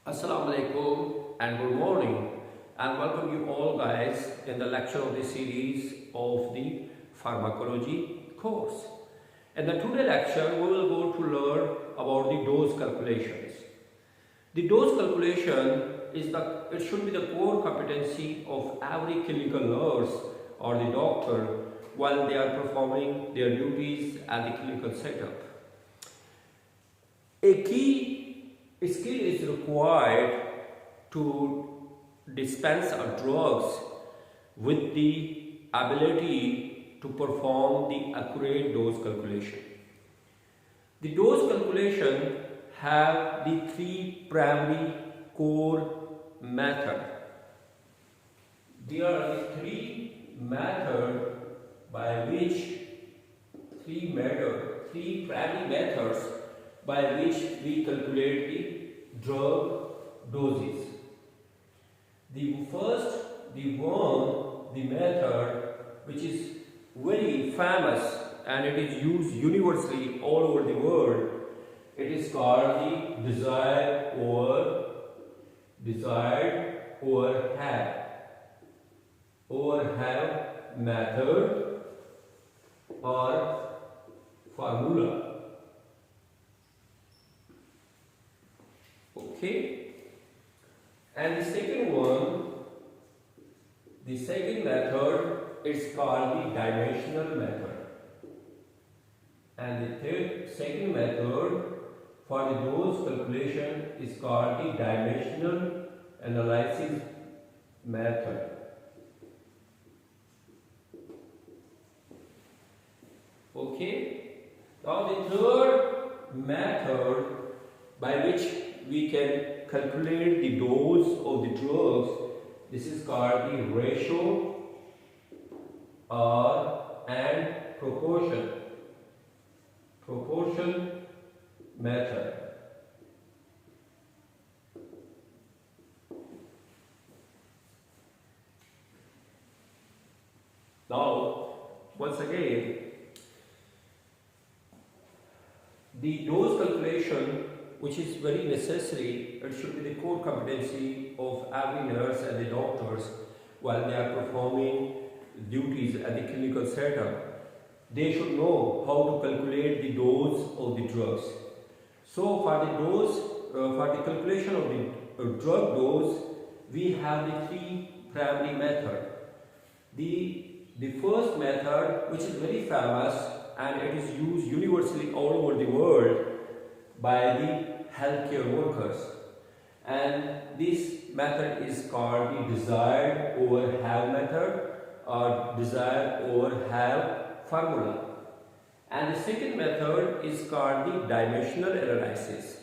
Assalamu alaikum and good morning, and welcome you all guys in the lecture of the series of the pharmacology course. In the today lecture we will go to learn about the dose calculations. The dose calculation it should be the core competency of every clinical nurse or the doctor while they are performing their duties at the clinical setup. A key skill is required to dispense drugs with the ability to perform the accurate dose calculation. The dose calculation have the three primary core methods. There are the three primary methods by which we calculate the drug doses. The method which is very famous and it is used universally all over the world, it is called the desired over have method or formula. Okay, and the second method is called the dimensional method, and the second method for the dose calculation is called the dimensional analysis method. Okay, now the third method by which we can calculate the dose of the drugs, this is called the ratio and proportion method. Now, once again, the dose calculation, which is very necessary, it should be the core competency of every nurse and the doctors while they are performing duties at the clinical setup. They should know how to calculate the dose of the drugs. So for the calculation of the drug dose, we have the three primary methods. The first method, which is very famous and it is used universally all over the world by the healthcare workers, and this method is called the desired over have method or desired over have formula. And the second method is called the dimensional analysis,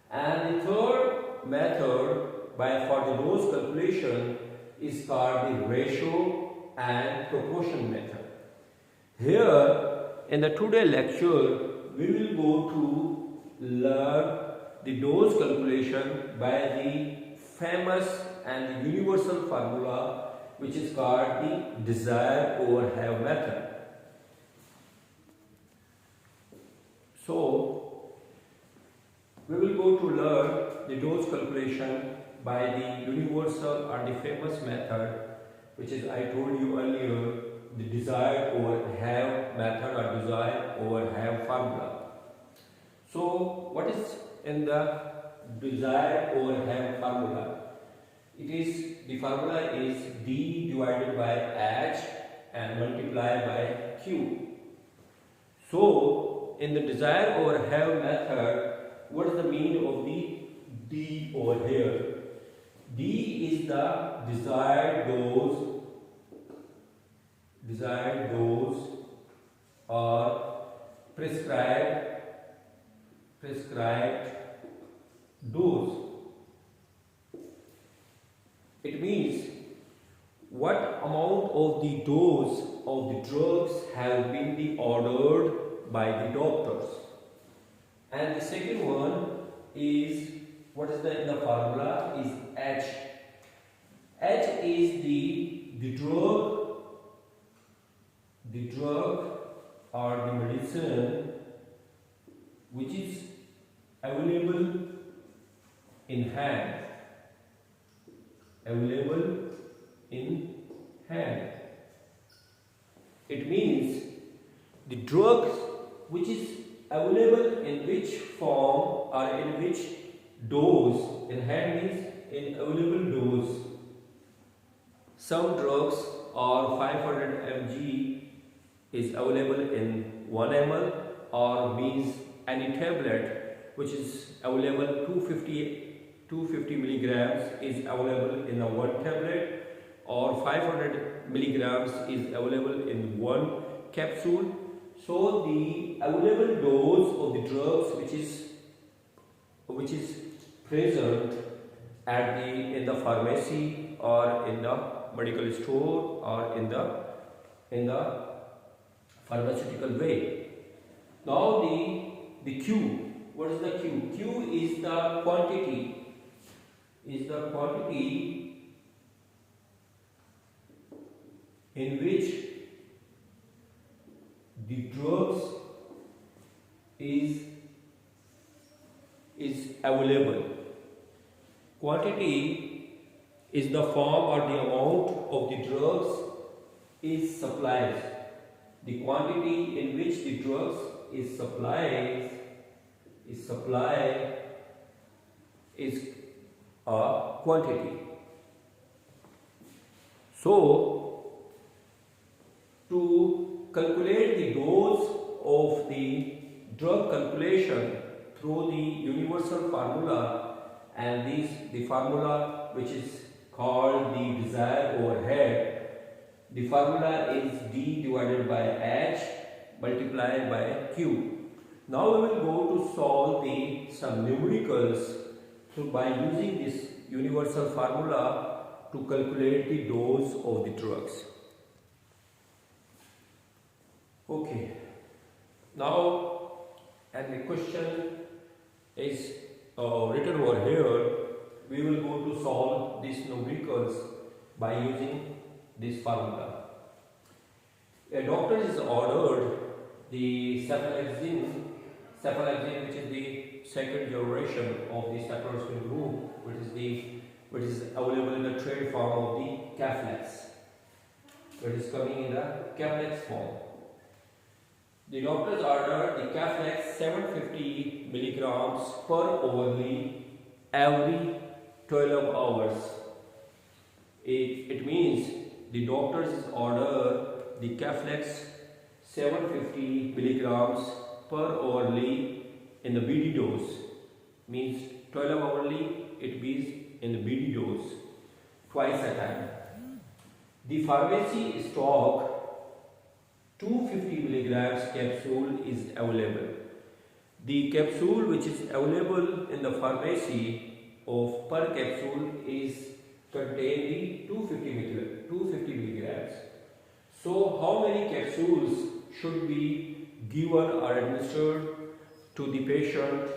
and the third method for the dose calculation is called the ratio and proportion method. Here in the today lecture we will go to learn the dose calculation by the famous and the universal formula which is called the desired over have method. So we will go to learn the dose calculation by the universal or the famous method, which is I told you earlier, the desired over have method or desired over have formula. So what is in the desired over have formula? The formula is D divided by H and multiplied by Q. So in the desired over have method, what is the meaning of the D over here? D is the desired dose or prescribed dose. It means what amount of the dose of the drugs have been ordered by the doctors. And the second one is, what is in the formula is H. H is the drug or the medicine which is available in hand. Available in hand. It means the drugs which is available in which form or in which dose. In hand means in available dose. Some drugs are 500 mg is available in 1 ml, or means any tablet which is available 250 milligrams is available in a 1 tablet, or 500 milligrams is available in 1 capsule. So the available dose of the drugs which is present at in the pharmacy or in the medical store or in the pharmaceutical way. Now the Q. What is the Q? Q is the quantity. Is the quantity in which the drugs is available. Quantity is the form or the amount of the drugs is supplied. The quantity in which the drugs is supplied is a quantity. So to calculate the dose of the drug calculation through the universal formula, and the formula which is called the desired overhead, the formula is D divided by H multiplied by Q. Now we will go to solve some numericals by using this universal formula to calculate the dose of the drugs. Okay, now and the question is written over here. We will go to solve these numericals by using this formula. A doctor is ordered the cephalexin, which is the second generation of the cephalosporin group, which is available in the trade form of the NCLEX. It is coming in the NCLEX form. The doctors ordered the NCLEX 750 milligrams per orally every 12 hours. It means the doctors order the NCLEX 750 milligrams per orally in the BD dose. Means 12 hourly, it means in the BD dose twice a time. The pharmacy stock 250 milligrams capsule is available. The capsule which is available in the pharmacy of per capsule is contain the 250 milligrams. So how many capsules should be given or administered to the patient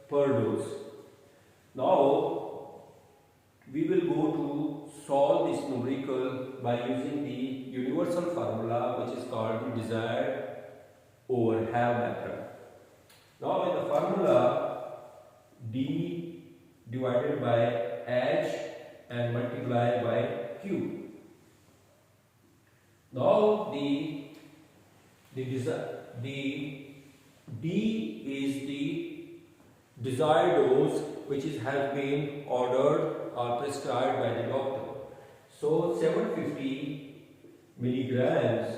per dose? Now we will go to solve this numerical by using the universal formula which is called the desired overhead method. Now in the formula, D divided by H and multiplied by Q. Now the D is the desired dose which has been ordered or prescribed by the doctor. So 750 milligrams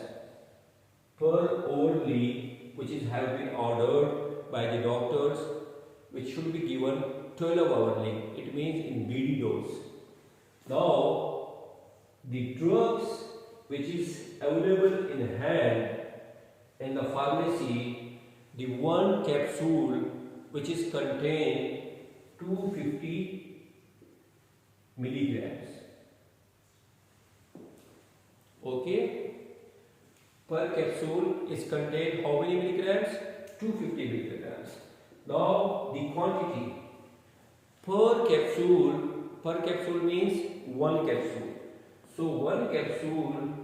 per orally which has been ordered by the doctors, which should be given 12 hourly. It means in BD dose. Now the drugs which is available in hand in the pharmacy, the one capsule which is contained 250 milligrams. Okay, per capsule is contained how many milligrams? 250 milligrams. Now the quantity per capsule means one capsule. So one capsule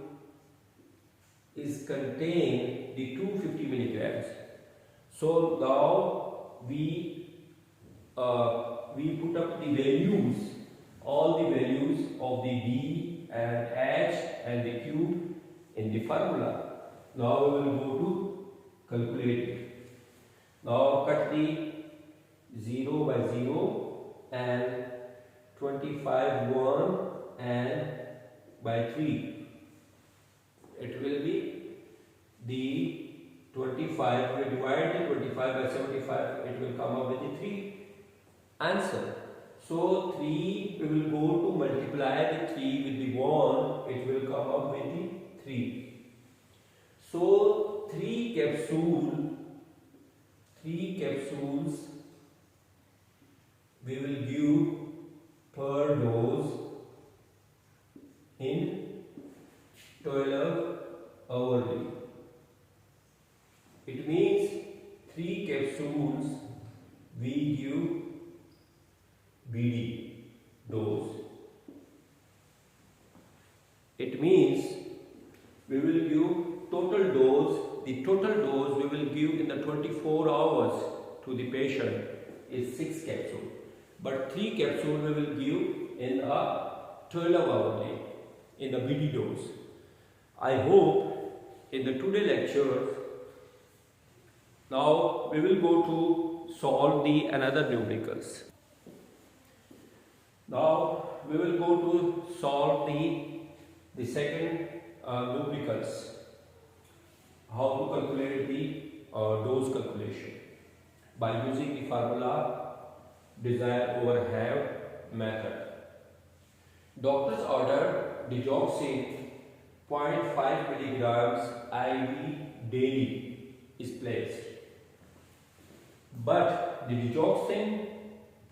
is contained the 250 milligrams. So now we we put up the values, all the values of the D and H and the Q in the formula. Now we will go to calculate it. Now cut the 0 by 0 and 25 1 and by 3. It will be the 25, we divide the 25 by 75, it will come up with the 3 answer. So 3, we will go to multiply the 3 with the 1, it will come up with the 3. So 3 capsules we will give per dose in 12 hourly. It means 3 capsules we give BD dose. It means we will give total dose. The total dose we will give in the 24 hours to the patient is 6 capsules. But 3 capsules we will give in a 12 hourly in the BD dose. I hope in the today lecture, now we will go to solve the another numericals. Now we will go to solve the second numericals. How to calculate the dose calculation by using the formula desired over have method. Doctors ordered digoxin 0.5 milligrams IV daily is placed, but the digoxin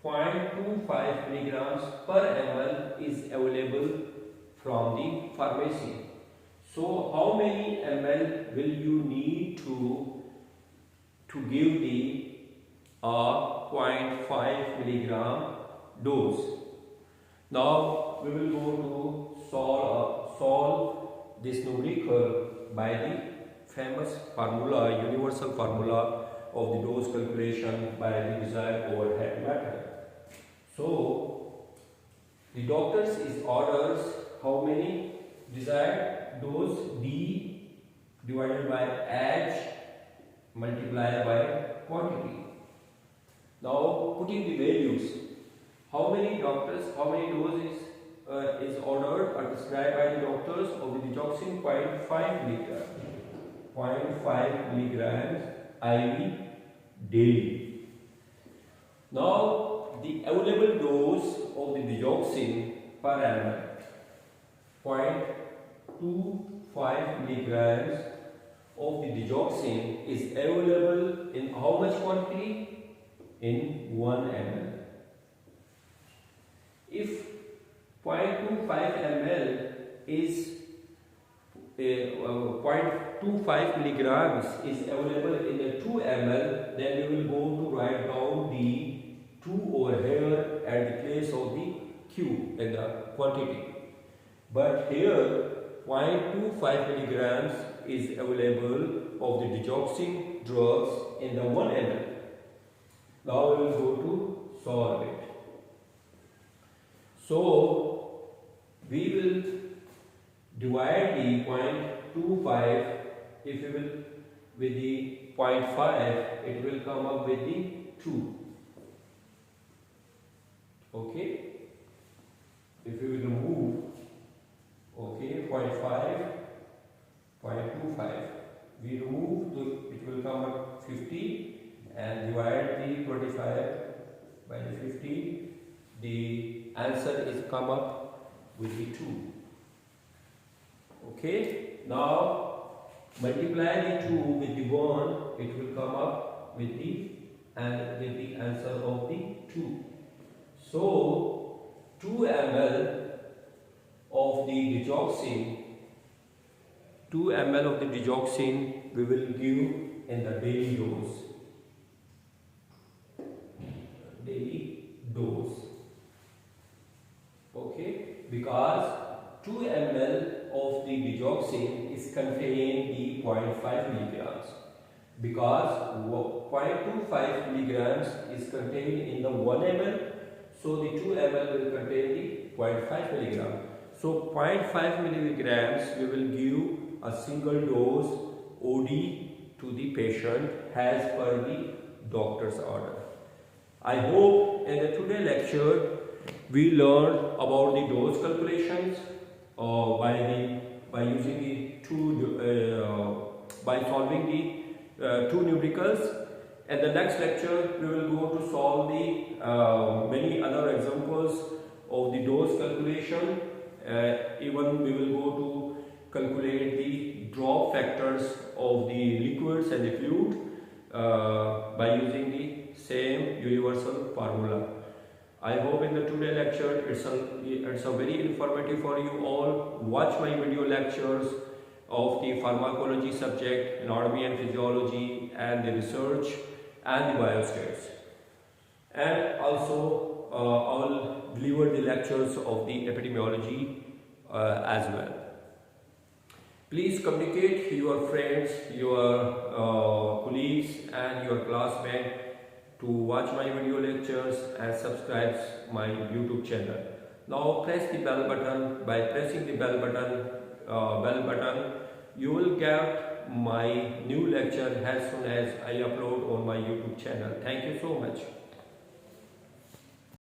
0.25 milligrams per ml is available from the pharmacy. So how many ml will you need to give the 0.5 milligram dose? Now we will go to solve this numerical by the famous formula, universal formula of the dose calculation by the desired overhead method. So the doctors is orders how many desired dose D divided by H multiplied by quantity. Now putting the values, how many doses is ordered or prescribed by the doctors of the digoxin 0.5 milligrams. 0.5 milligrams IV daily. Now the available dose of the digoxin per ml 0.25 milligrams of the digoxin is available in how much quantity? In 1 ml. If 0.25 ml is 0.25 milligrams is available in the 2 ml, then we will go to write down the 2 over here at the place of the Q in the quantity. But here 0.25 milligrams is available of the digoxin drugs in the 1 ml. Now we will go to solve it. So we will divide the 0.25, if we will with the 0.5, it will come up with the 2. Okay, if we will remove 0.5, 0.25, we remove it will come up 50 and divide the 25 by the 50, the answer is come up with the 2. Okay, now multiply the 2 with the 1, it will come up with the answer of the 2. So 2 ml of the digoxin, 2 ml of the digoxin we will give in the daily dose. Okay, because 2 ml of the digoxin is contained the 0.5 milligrams. Because 0.25 milligrams is contained in the 1 ml level will contain the 0.5 milligram. So 0.5 milligrams we will give a single dose OD to the patient as per the doctor's order. I hope in the today lecture we learned about the dose calculations by using the by solving the two numericals. In the next lecture we will go to solve the many other examples of the dose calculation. Even we will go to calculate the drop factors of the liquids and the fluid by using the same universal formula. I hope in the today lecture it's a very informative for you all. Watch my video lectures of the pharmacology subject, anatomy and physiology, and the research and the biostats. And also I will deliver the lectures of the epidemiology as well. Please communicate your friends, your colleagues and your classmates to watch my video lectures and subscribe my YouTube channel. Now press the bell button. By pressing the bell button, you will get my new lecture as soon as I upload on my YouTube channel. Thank you so much.